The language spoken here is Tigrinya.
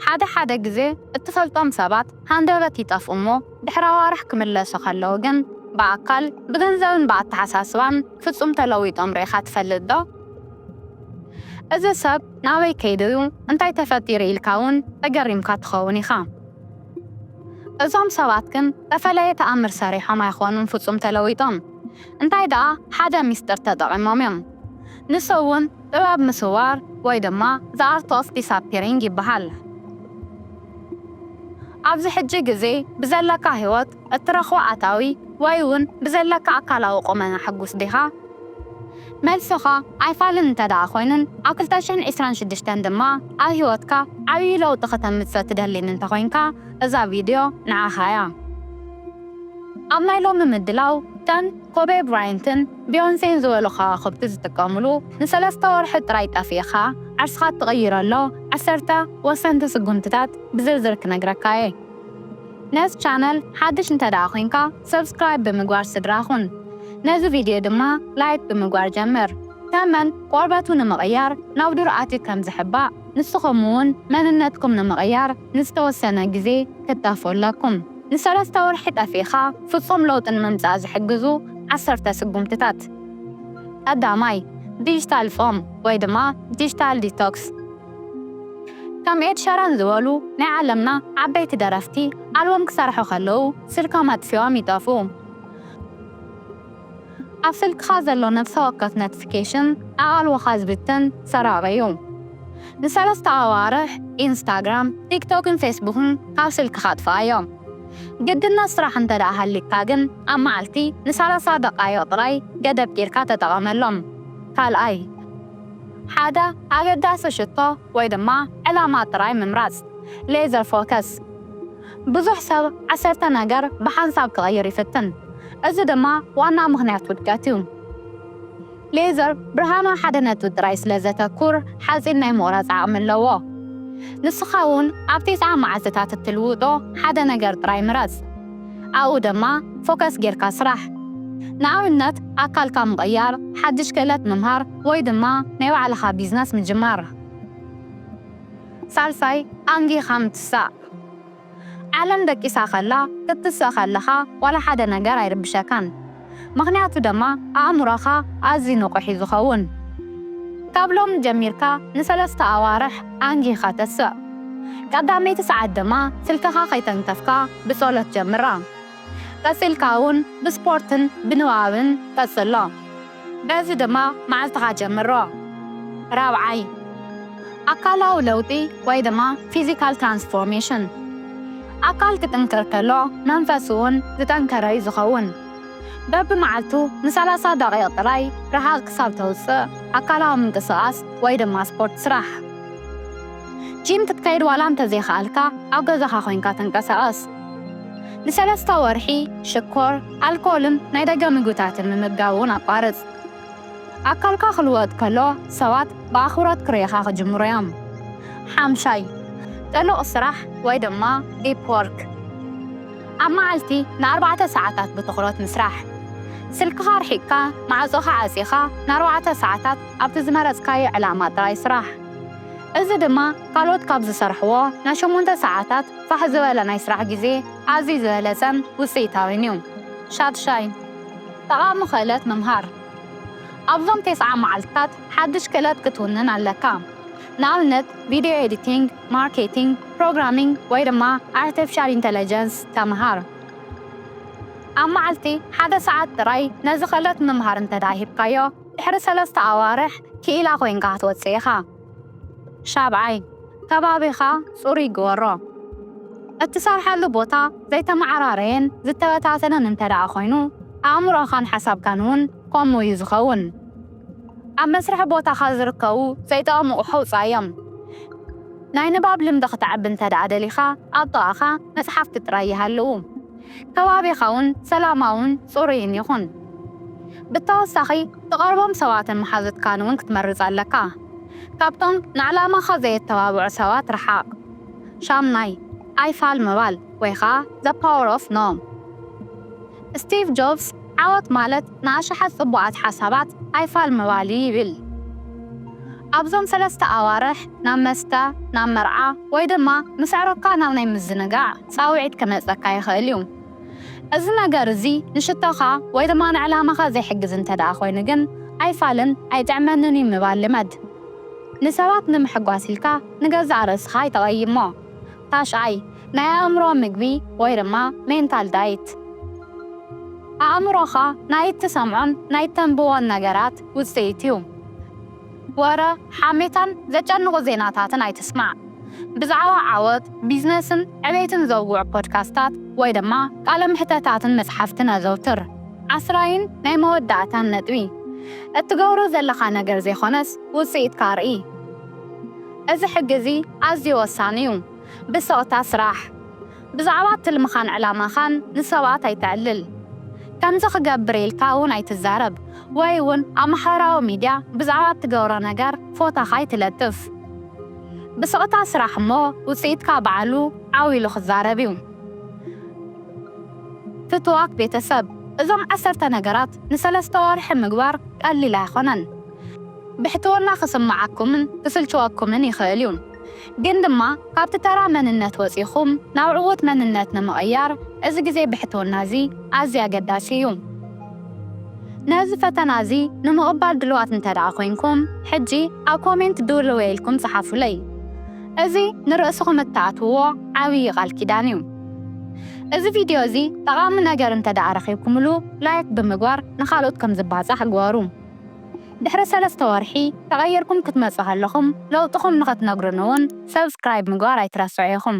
ሓደ ግዜ እትፈልጦም ሰባት ሃንደበት ይጠፍኡ እሞ ድሕሪ ኣዋርሕ ክምለሱ ከለዉ ግን ብኣካል ብገንዘብን ብኣተሓሳስባን ፍጹም ተለዊጦም ርኢኻ ትፈልጥ ዶ? እዚ ሰብ ናበይ ከይዱ እንታይ ተፈጢሩ ኢልካ እውን ተገሪምካ ትኸውን ኢኻ። እዞም ሰባት ግን ተፈለየ ተኣምር ሰሪሖም ኣይኾኑን ፍጹም ተለዊጦም። እንታይ ደኣ ሓደ ሚስጥር ተጠቒሞም እዮም። ንሱ እውን ጥበብ ምስዋር ወይ ድማ ዘ ኣርት ኦፍ ዲስኣፒሪንግ ይበሃል። ኣብዚ ሕጂ ግዜ ብዘለካ ህይወት እትረኽቦ ኣታዊ ወይ እውን ብዘለካ ኣካላዊ ቁመና ሕጉስ ዲኻ? መልስኻ ኣይፋልን እንተደኣ ኮይኑን ኣብ 2026 ድማ ኣብ ህይወትካ ዓብዪ ለውጢ ከተምፅእ ትደሊን እንተኮይንካ እዛ ቪድዮ ንዓኻ እያ። ኣብ ናይ ሎሚ ምድላው እተን ኮቤ ብራይንትን ቢዮንሴን ዝበሉ ከዋኽብቲ ዝጥቀምሉ ን3 ወርሒ ጥራይ ጠፊእኻ ዓርስኻ ትቕይረሎ 10 ወሰንቲ ስጉምትታት ብዝርዝር ክነግረካ እየ። ነዚ ቻነል ሓድሽ እንተደኣ ኮይንካ ሰብስክራይብ ብምግባር ስድራኹን። ነዚ ቪድዮ ድማ ላይክ ብምግባር ጀምር። ተመን ቆርበቱ ንምቕያር ናብ ዱር ኣትዩ ከም ዝሕባእ ንስኹም እውን መንነትኩም ንምቕያር ንዝተወሰነ ግዜ ክተፈለኩም። ን3 ወርሒ ጠፊእኻ ፍጹም ለውጢ ንምምጻእ ዝሕግዙ 10 ስጉምትታት። ቀዳማይ ዲጂታል ፎም ወይ ድማ ዲጂታል ዲቶክስ። ከም ኤድ ሸረን ዝበሉ ናይ ዓለምና ዓበይቲ ደረፍቲ ኣልበም ክሰርሑ ከለዉ ስልኮም ኣጥፊኦም ይጠፍኡ። ኣብ ስልክኻ ዘሎ ነፍሲ ወከፍ ኖቲፊኬሽን ኣቓልቦኻ ዝብትን ሰራቕ እዩ። ን3 ኣዋርሕ ኢንስታግራም፣ ቲክቶክን ፌስቡክን ካብ ስልክኻ ኣጥፍኣዮም። ግድነት ስራሕ እንተደኣ ሃሊካ ግን ኣብ መዓልቲ ን30 ደቓይቕ ጥራይ ገደብ ጌርካ ተጠቐመሎም። ካልኣይ ሓደ ኣገዳሲ ሽቶ ወይ ድማ ዕላማ ጥራይ ምምራጽ ሌዘር ፎከስ። ብዙሕ ሰብ 10 ነገር ብሓንሳብ ክቐይር ይፍትን። እዚ ድማ ዋና ምኽንያት ውድቀት እዩ። ሌዘር ብርሃን ሓደ ነጥቢ ጥራይ ስለ ዘተኩር ሓፂን ናይ ምቑራጽ ዓቕሚ ኣለዎ። ንስኻ እውን ኣብ 9 መዓልትታት እትልውጦ ሓደ ነገር ጥራይ ምረጽ። ኣብኡ ድማ ፎከስ ጌርካ ስራሕ። ንኣብነት ኣካልካ ምቕያር፣ ሓድሽ ክእለት ምምሃር ወይ ድማ ናይ ባዕልኻ ቢዝነስ ምጅማር። ሳልሳይ ኣንጊኻ ምትሳእ። ዓለም ደቂሳ ኸላ ክትስእ ከለኻ ዋላ ሓደ ነገር ኣይርብሸካን። ምኽንያቱ ድማ ኣእምሮኻ ኣዝዩ ንቑሕ እዩ ዝኸውን። ካብ ሎሚ ጀሚርካ ን3 ኣዋርሕ ኣንጊኻ ተስእ። ቀዳመይቲ ሰዓት ድማ ስልክኻ ከይተንተፍካ ብጸሎት ጀምራ። ቀፂልካ እውን ብስፖርትን ብንባብን ቀጽሎ። በዚ ድማ መዓልትኻ ጀምሮ። ራብዓይ ኣካላዊ ለውጢ ወይ ድማ ፊዚካል ትራንስፎርሜሽን። ኣካል ክጥንክር ከሎ መንፈስ እውን ዝጠንከረ እዩ ዝኸውን። በብመዓልቱ ን30 ደቂቕ ጥራይ ረሃቕ ክሳብ ተውፅእ ኣካላዊ ምንቅስቓስ ወይ ድማ ስፖርት ስራሕ። ጂም ክትከይድ ዋላ እንተዘይከኣልካ ኣብ ገዛኻ ኮይንካ ተንቀሳቐስ። ን3 ወርሒ ሽኮር፣ ኣልኮልን ናይ ደገ ምግብታትን ምምጋብ እውን ኣቋርጽ። ኣካልካ ክልወጥ ከሎ ሰባት ብኣኽብሮት ክሪኢኻ ክጅምሩ እዮም። ሓምሻይ ጥኑቕ ስራሕ ወይ ድማ ዲፕ ወርክ። ኣብ መዓልቲ ን4 ሰዓታት ብትኹረት ምስራሕ። ስልክኻ ርሒቕካ ማዕጾኻ ዓጺኻ ን4 ሰዓታት ኣብቲ ዝመረጽካዮ ዕላማ ጥራይ ስራሕ። እዚ ድማ ካልኦት ካብ ዝሰርሕዎ ን8 ሰዓታት ፋሕ ዝበለ ናይ ስራሕ ግዜ ኣዝዩ ዝበለጸን ውፅኢታዊን እዩ። ሻድሻይ ጠቓሚ ክእለት ምምሃር። ኣብዞም 9 መዓልትታት ሓድሽ ክእለት ክትውንን ኣለካ። ንኣብነት ቪድዮ ኤዲቲንግ፣ ማርኬቲንግ፣ ፕሮግራሚንግ ወይ ድማ ኣርቲፊሻል ኢንተለጀንስ ተምሃር። ኣብ መዓልቲ 1 ሰዓት ጥራይ ነዚ ክእለት ምምሃር እንተደኣ ሂብካዮ ድሕሪ 3 ኣዋርሕ ክኢላ ኮይንካ ክትወፅእ ኢኻ። ሻብዓይ ከባቢኻ ጽሩይ ግበሮ። እትሰርሐሉ ቦታ ዘይተመዓራረየን ዝተበታተነን እንተደኣ ኮይኑ ኣእምሮኻን ሓሳብካን እውን ከምኡ እዩ ዝኸውን። ኣብ መስርሕ ቦታኻ ዝርከቡ ዘይጠቕሙ ኣቑሑ ውፃእዮም። ናይ ንባብ ልምዲ ክትዕቢ እንተደኣ ደሊኻ ኣብ ጥቓኻ መጽሓፍቲ ጥራይ ይሃልዉ። ከባቢኻ እውን ሰላማውን ጽሩይን ይኹን። ብተወሳኺ ትቐርቦም ሰባትን መሓዙትካን እውን ክትመርጽ ኣለካ። ካብቶም ንዕላማኻ ዘየተባብዑ ሰባት ርሓቕ። ሻምናይ ኣይፋል ምባል ወይ ከዓ ዘ ፓወር ኦፍ ኖ። ስቲቭ ጆብስ ዓወት ማለት ንኣሽሓት ጽቡቓት ሓሳባት ኣይፋል ምባል ይብል። ኣብዞም 3 ኣዋርሕ ናብ መስተ ናብ መርዓ ወይ ድማ ምስ ዕሩኽካ ናብ ናይ ምዝንጋዕ ፃውዒት ከመፀካ ይኽእል እዩ። እዚ ነገር እዚ ንሽቶኻ ወይ ድማ ንዕላማኻ ዘይሕግዝ እንተደኣ ኮይኑ ግን ኣይፋልን ኣይጥዕመንን ምባል ልመድ። ንሰባት ንምሕጓስ ኢልካ ንገዛእ ርእስኻ ይተቐይሞ። ታሽዓይ ናይ ኣእምሮ ምግቢ ወይ ድማ ሜንታል ዳይት። ኣእምሮኻ ናይ እትሰምዖን ናይ እተንብቦን ነገራት ውፅኢት እዩ። ወረ ሓሜታን ዘጨንቑ ዜናታትን ኣይትስማዕ። ብዛዕባ ዓወት ቢዝነስን ዕቤትን ዘውግዑ ፖድካስታት ወይ ድማ ቃለ ምሕተታትን መፅሓፍትን ኣዘውትር። 10 ናይ መወዳእታን ነጥቢ እትገብሮ ዘለኻ ነገር ዘይኾነስ ውፅኢትካ ርኢ። እዚ ሕጊ እዚ ኣዝዩ ወሳኒ እዩ። ብስቕታ ስራሕ። ብዛዕባ ትልምኻን ዕላማኻን ንሰባት ኣይትዕልል። ከምዚ ክገብር ኢልካ እውን ኣይትዛረብ ወይ እውን ኣብ ማሕበራዊ ሚድያ ብዛዕባ እትገብሮ ነገር ፎቶኻ ኣይትለጥፍ። ብስቕታ ስራሕ እሞ ውፅኢትካ በዓሉ ዓዊሉ ክዛረብ እዩ። ፍትዋት ቤተሰብ። እዞም 10 ነገራት ን3 ወርሒ ምግባር ቀሊል ኣይኾነን። ብሕትውና ክስምዓኩምን ክስልችወኩምን ይኽእል እዩ። ግን ድማ ካብቲ ተራ መንነት ወፂኹም ናብ ዕዉት መንነት ንምቕያር እዚ ግዜ ብሕትውና እዚ ኣዝዩ ኣገዳሲ እዩ። ነዚ ፈተና እዚ ንምቕባል ድልዋት እንተደኣ ኮይንኩም ሕጂ ኣብ ኮሜንት ድውልወ ኢልኩም ፀሓፉለይ። እዚ ንርእስኹም እተኣትውዎ ዓብዪ ቃል ኪዳን እዩ። እዚ ቪድዮ እዚ ጠቓሚ ነገር እንተደኣ ረኺብኩምሉ ላይክ ብምግባር ንኻልኦት ከም ዝባፃሕ ግበሩ። ድሕሪ 3 ወርሒ ተቐየርኩም ክትመፁ ከለኹም ለውጥኹም ንኽትነግሩን እውን ሰብስክራይብ ምግባር ኣይትረስዑ ኢኹም።